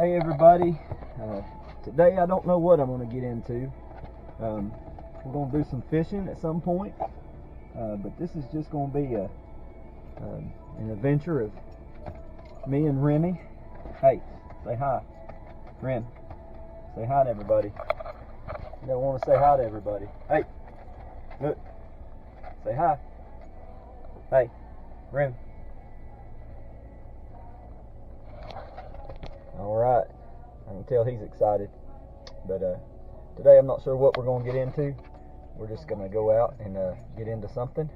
Hey everybody, today I don't know what I'm going to get into. We're going to do some fishing at some point, but this is just going to be an adventure of me and Remy. Hey, say hi. Rem, say hi to everybody. You don't want to say hi to everybody. Hey, look, say hi. Hey, Rem. Alright, I can tell he's excited, but today I'm not sure what we're going to get into. We're just going to go out and get into something.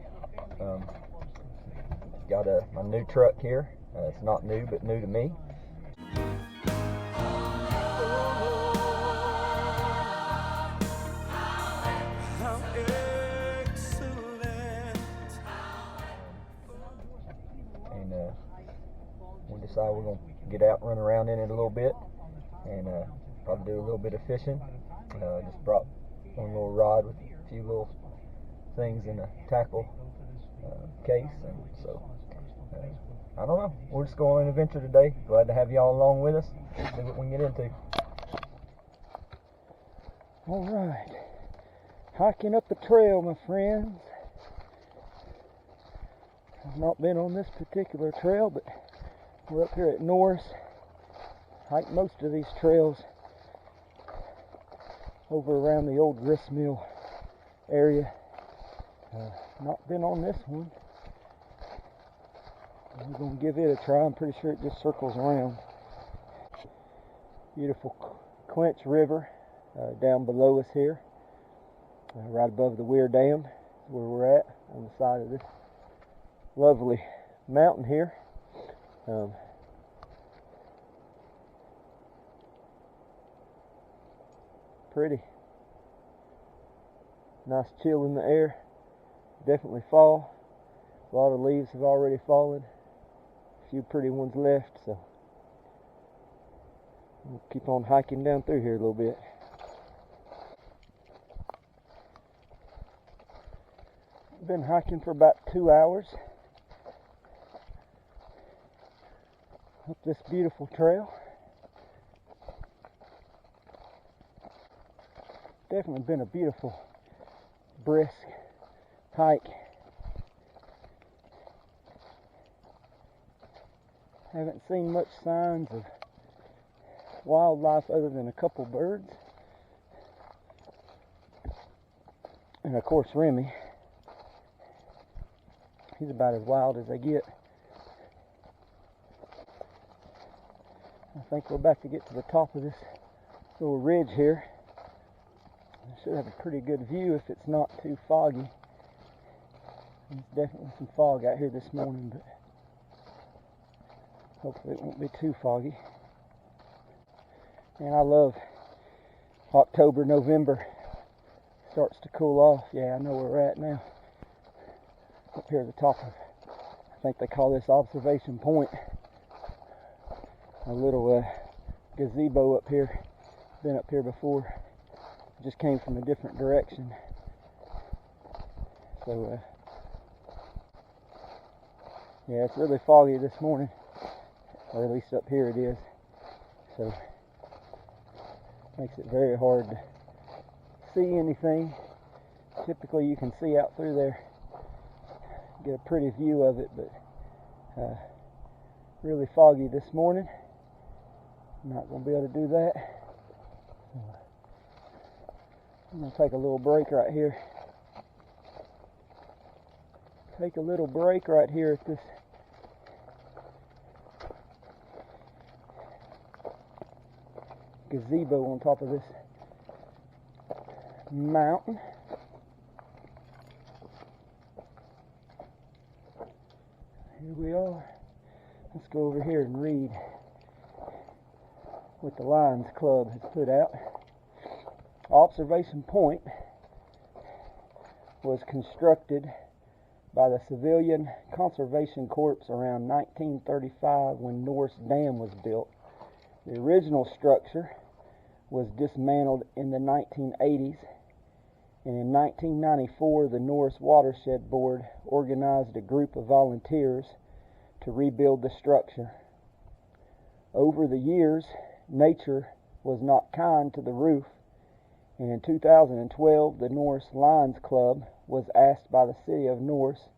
Got my new truck here. It's not new, but new to me. And we decided we're going to get out and run around in it a little bit and probably do a little bit of fishing. Just brought one little rod with a few little things in a tackle case, and so I don't know, we're just going on an adventure today. Glad to have y'all along with us. Let's see what we can get into. Alright, hiking up the trail, my friends. I've not been on this particular trail, but we're up here at Norris. Hike most of these trails over around the old grist mill area. Not been on this one. We're going to give it a try. I'm pretty sure it just circles around. Beautiful Clinch River down below us here, right above the Weir Dam is where we're at, on the side of this lovely mountain here. Pretty. Nice chill in the air. Definitely fall. A lot of leaves have already fallen. A few pretty ones left, so we'll keep on hiking down through here a little bit. Been hiking for about 2 hours up this beautiful trail. Definitely been a beautiful, brisk hike. Haven't seen much signs of wildlife other than a couple birds. And of course Remy. He's about as wild as they get. I think we're about to get to the top of this little ridge here. I should have a pretty good view if it's not too foggy. There's definitely some fog out here this morning, but hopefully it won't be too foggy. And I love October, November. Starts to cool off. Yeah, I know where we're at now. Up here at the top of, I think they call this Observation Point. A little gazebo up here. Been up here before. Just came from a different direction. So yeah, it's really foggy this morning, or at least up here it is. So makes it very hard to see anything. Typically you can see out through there, get a pretty view of it, but really foggy this morning. Not going to be able to do that. I'm going to take a little break right here. Take a little break right here at this gazebo on top of this mountain. Here we are. Let's go over here and read what the Lions Club has put out. Observation Point was constructed by the Civilian Conservation Corps around 1935 when Norris Dam was built. The original structure was dismantled in the 1980s, and in 1994 the Norris Watershed Board organized a group of volunteers to rebuild the structure. Over the years, nature was not kind to the roof, and in 2012 the Norris Lions Club was asked by the city of Norris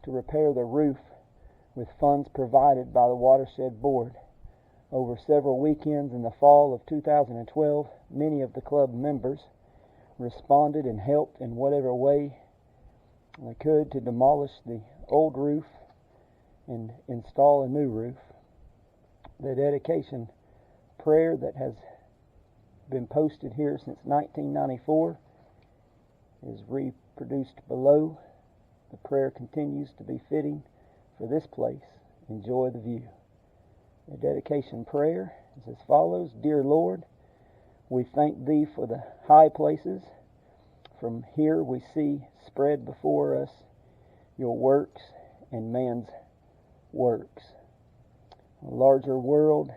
to repair the roof with funds provided by the Watershed Board. Over several weekends in the fall of 2012, many of the club members responded and helped in whatever way they could to demolish the old roof and install a new roof. The dedication prayer that has been posted here since 1994 is reproduced below. The prayer continues to be fitting for this place. Enjoy the view. The dedication prayer is as follows. Dear Lord, we thank Thee for the high places. From here we see spread before us Your works and man's works. A larger world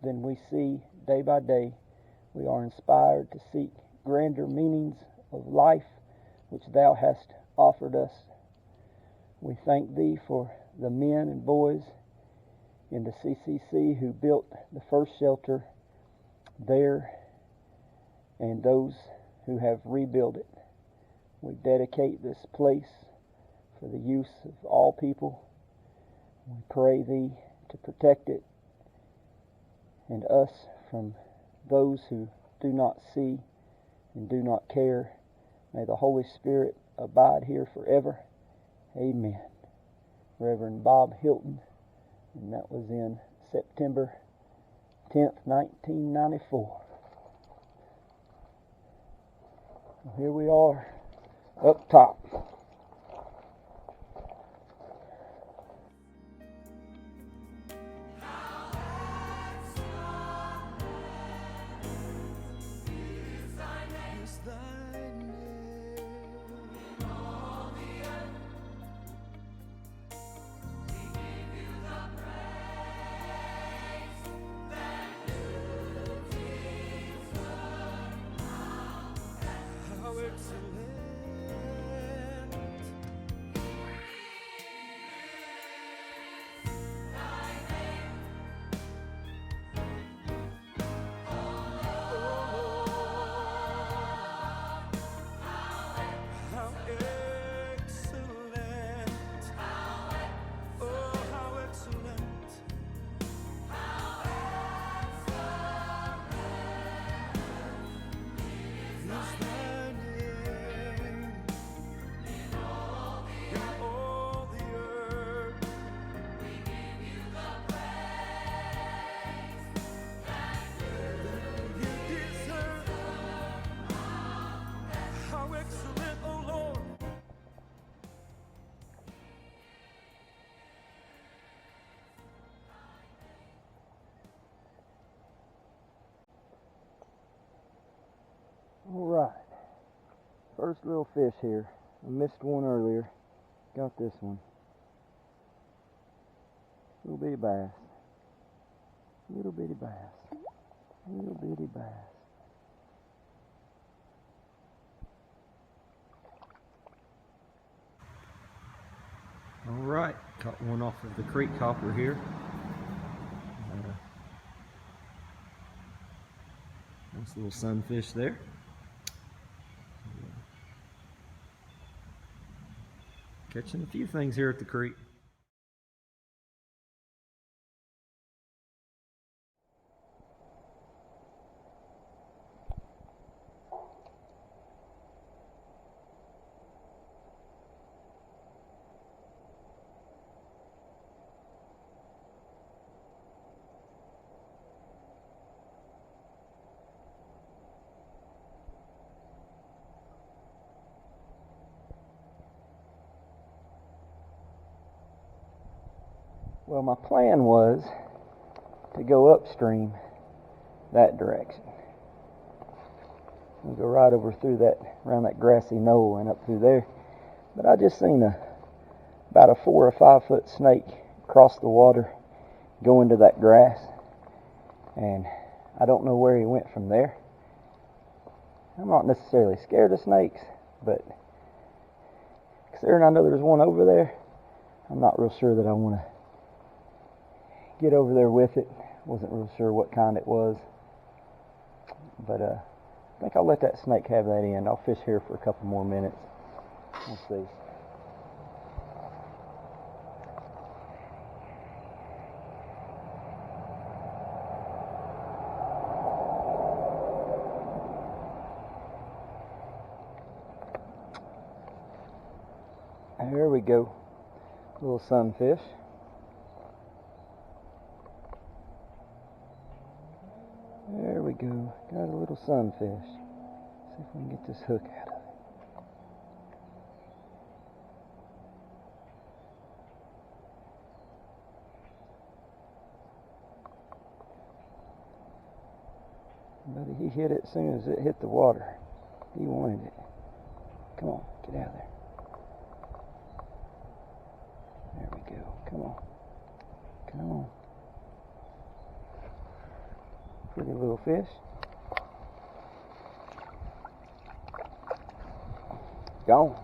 than we see day by day. We are inspired to seek grander meanings of life which Thou hast offered us. We thank Thee for the men and boys in the CCC who built the first shelter there and those who have rebuilt it. We dedicate this place for the use of all people. We pray Thee to protect it and us from those who do not see and do not care. May the Holy Spirit abide here forever. Amen. Reverend Bob Hilton, and that was in September 10th, 1994. Here we are up top. Alright, first little fish here. I missed one earlier. Got this one. Little bitty bass. Little bitty bass. Little bitty bass. Alright, caught one off of the creek hopper here. Nice little sunfish there. Catching a few things here at the creek. Well, my plan was to go upstream that direction. We'll go right over through that, around that grassy knoll and up through there. But I just seen about a 4 or 5 foot snake cross the water, go into that grass, and I don't know where he went from there. I'm not necessarily scared of snakes, but considering I know there's one over there, I'm not real sure that I want to get over there with it. Wasn't real sure what kind it was. But I think I'll let that snake have that end. I'll fish here for a couple more minutes. We'll see. There we go. Little sunfish. There we go. Got a little sunfish. See if we can get this hook out of it. Buddy, he hit it as soon as it hit the water. He wanted it. Come on, get out of there. There we go. Come on. Come on. Pretty little fish. Gone.